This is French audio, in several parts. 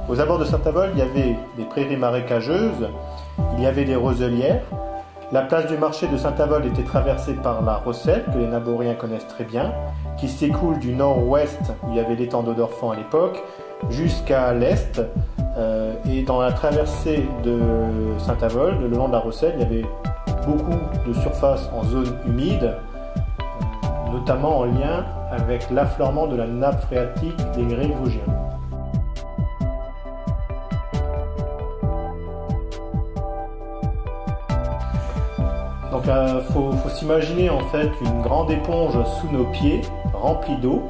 Aux abords de Saint-Avold, il y avait des prairies marécageuses, il y avait des roselières. La place du marché de Saint-Avold était traversée par la Rosselle, que les Naboriens connaissent très bien, qui s'écoule du nord-ouest, où il y avait l'étang d'Odorfan à l'époque, jusqu'à l'est. Et dans la traversée de Saint-Avold, le long de la Rosselle, il y avait beaucoup de surface en zone humide, notamment en lien avec l'affleurement de la nappe phréatique des grès vosgiens. Donc faut s'imaginer en fait une grande éponge sous nos pieds, remplie d'eau,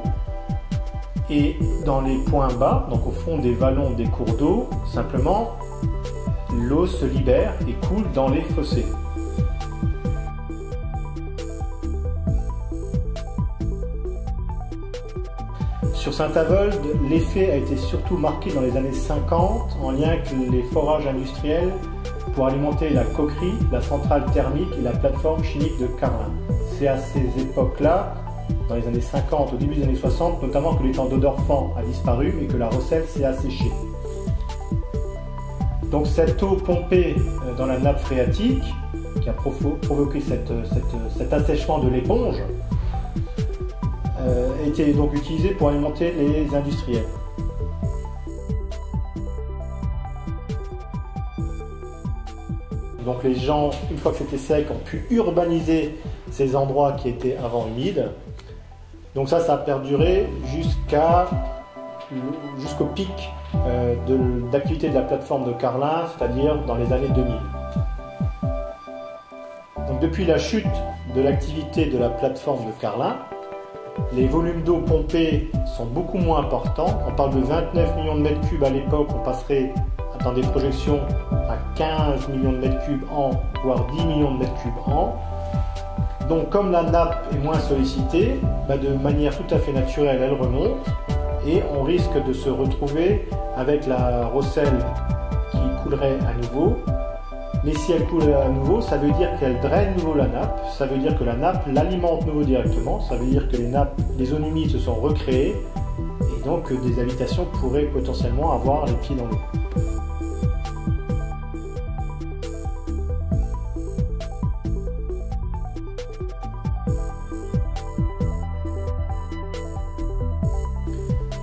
et dans les points bas, donc au fond des vallons des cours d'eau, simplement l'eau se libère et coule dans les fossés. Sur Saint-Avold, l'effet a été surtout marqué dans les années 50 en lien avec les forages industriels pour alimenter la coquerie, la centrale thermique et la plateforme chimique de Carlin. C'est à ces époques-là, dans les années 50, au début des années 60, notamment que l'étang d'Odorfan a disparu et que la Rosselle s'est asséchée. Donc cette eau pompée dans la nappe phréatique, qui a provoqué cet assèchement de l'éponge, était donc utilisée pour alimenter les industriels. Donc les gens, une fois que c'était sec, ont pu urbaniser ces endroits qui étaient avant humides. Donc ça a perduré jusqu'au pic d'activité de la plateforme de Carlin, c'est-à-dire dans les années 2000. Donc depuis la chute de l'activité de la plateforme de Carlin, les volumes d'eau pompés sont beaucoup moins importants. On parle de 29 millions de mètres cubes à l'époque, on passerait dans des projections à 15 millions de mètres cubes an, voire 10 millions de mètres cubes an. Donc comme la nappe est moins sollicitée, de manière tout à fait naturelle, elle remonte et on risque de se retrouver avec la Rosselle qui coulerait à nouveau. Mais si elle coule à nouveau, ça veut dire qu'elle draine nouveau la nappe, ça veut dire que la nappe l'alimente nouveau directement, ça veut dire que les zones humides se sont recréées et donc des habitations pourraient potentiellement avoir les pieds dans l'eau.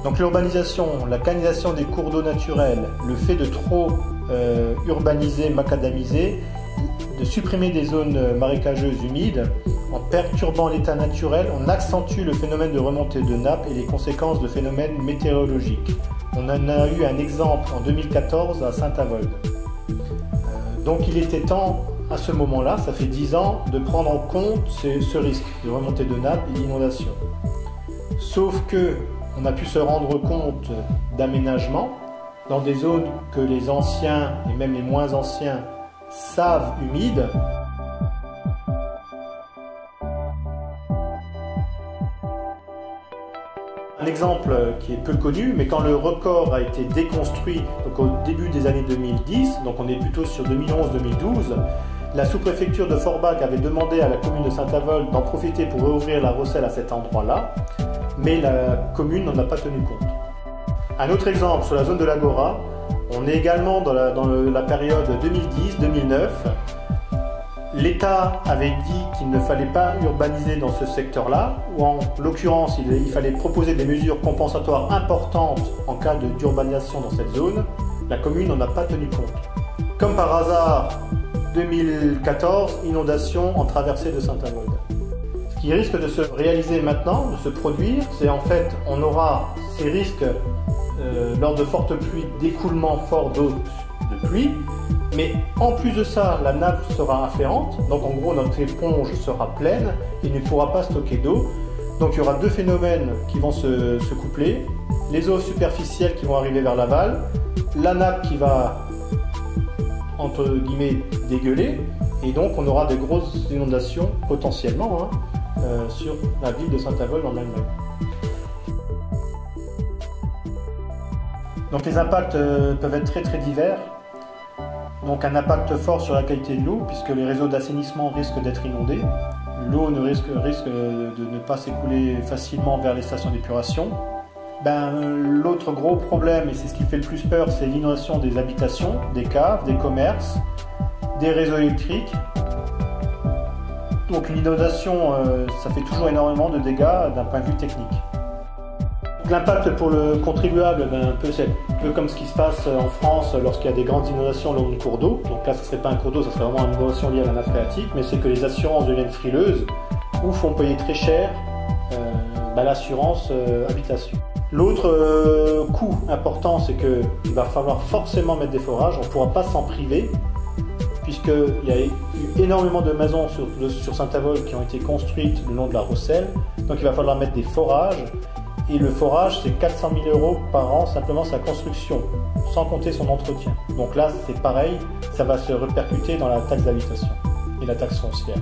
Donc l'urbanisation, la canalisation des cours d'eau naturels, le fait de trop urbaniser, macadamiser, de supprimer des zones marécageuses humides, en perturbant l'état naturel, on accentue le phénomène de remontée de nappe et les conséquences de phénomènes météorologiques. On en a eu un exemple en 2014 à Saint-Avold. Donc il était temps, à ce moment-là, ça fait 10 ans, de prendre en compte ce risque de remontée de nappe et d'inondation. Sauf que on a pu se rendre compte d'aménagements dans des zones que les anciens et même les moins anciens savent humides. Un exemple qui est peu connu, mais quand le record a été déconstruit donc au début des années 2010, donc on est plutôt sur 2011-2012, la sous-préfecture de Forbach avait demandé à la commune de Saint-Avold d'en profiter pour réouvrir la Rosselle à cet endroit-là, mais la commune n'en a pas tenu compte. Un autre exemple sur la zone de l'Agora, on est également dans la période 2010-2009. L'État avait dit qu'il ne fallait pas urbaniser dans ce secteur-là, ou en l'occurrence il fallait proposer des mesures compensatoires importantes en cas d'urbanisation dans cette zone. La commune n'en a pas tenu compte. Comme par hasard, 2014, inondation en traversée de Saint-Avold. Ce qui risque de se réaliser maintenant, de se produire, c'est en fait, on aura ces risques lors de fortes pluies, d'écoulement fort d'eau de pluie, mais en plus de ça, la nappe sera affleurante, donc en gros notre éponge sera pleine et ne pourra pas stocker d'eau. Donc il y aura deux phénomènes qui vont se coupler, les eaux superficielles qui vont arriver vers l'aval, la nappe qui va, entre guillemets, dégueuler, et donc on aura des grosses inondations potentiellement sur la ville de Saint-Avold en Allemagne. Donc les impacts peuvent être très divers. Donc un impact fort sur la qualité de l'eau, puisque les réseaux d'assainissement risquent d'être inondés. L'eau risque de ne pas s'écouler facilement vers les stations d'épuration. L'autre gros problème, et c'est ce qui fait le plus peur, c'est l'inondation des habitations, des caves, des commerces, des réseaux électriques. Donc une inondation, ça fait toujours énormément de dégâts d'un point de vue technique. L'impact pour le contribuable, c'est un peu comme ce qui se passe en France lorsqu'il y a des grandes inondations le long de cours d'eau. Donc là, ce ne serait pas un cours d'eau, ça serait vraiment une inondation liée à la nappe phréatique, mais c'est que les assurances deviennent frileuses ou font payer très cher l'assurance habitation. L'autre coût important, c'est qu'il va falloir forcément mettre des forages, on ne pourra pas s'en priver, puisqu'il y a eu énormément de maisons sur Saint-Avold qui ont été construites le long de la Rosselle, donc il va falloir mettre des forages. Et le forage, c'est 400 000 € par an, simplement sa construction, sans compter son entretien. Donc là, c'est pareil, ça va se répercuter dans la taxe d'habitation et la taxe foncière.